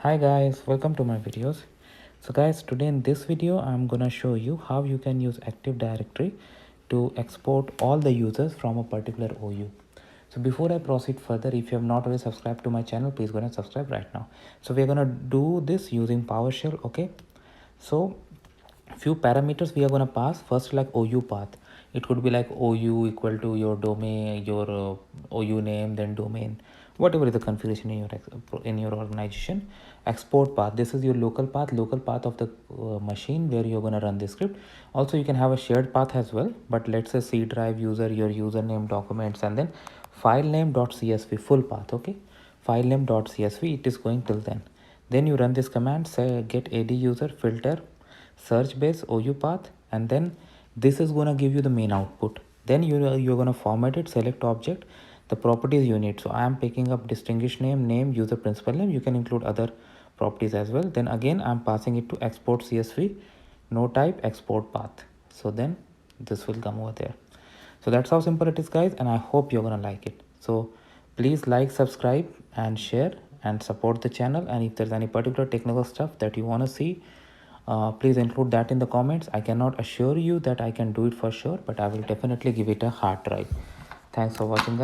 Hi guys, welcome to my videos. So guys, today in this video I'm gonna show you how you can use Active Directory to export all the users from a particular OU. So before I proceed further, if you have not already subscribed to my channel, please go and subscribe right now. So we're gonna do this using PowerShell. Okay, so few parameters we are going to pass. First, like OU path, it could be like OU equal to your domain, your OU name, then domain, whatever is the configuration in your organization. Export path, this is your local path of the machine where you're going to run the script. Also you can have a shared path as well, but let's say C drive user, your username, documents, and then file name.csv full path. Okay, file name.csv, it is going till then you run this command, say get ad user filter search base OU path, and then this is going to give you the main output. Then you're going to format it, select object, the properties you need. So I am picking up distinguished name, user principal name. You can include other properties as well. Then again I'm passing it to export CSV, no type, export path. So then this will come over there. So that's how simple it is guys, and I hope you're gonna like it. So please like, subscribe and share and support the channel. And if there's any particular technical stuff that you want to see, please include that in the comments. I cannot assure you that I can do it for sure, but I will definitely give it a hard try. Thanks for watching guys.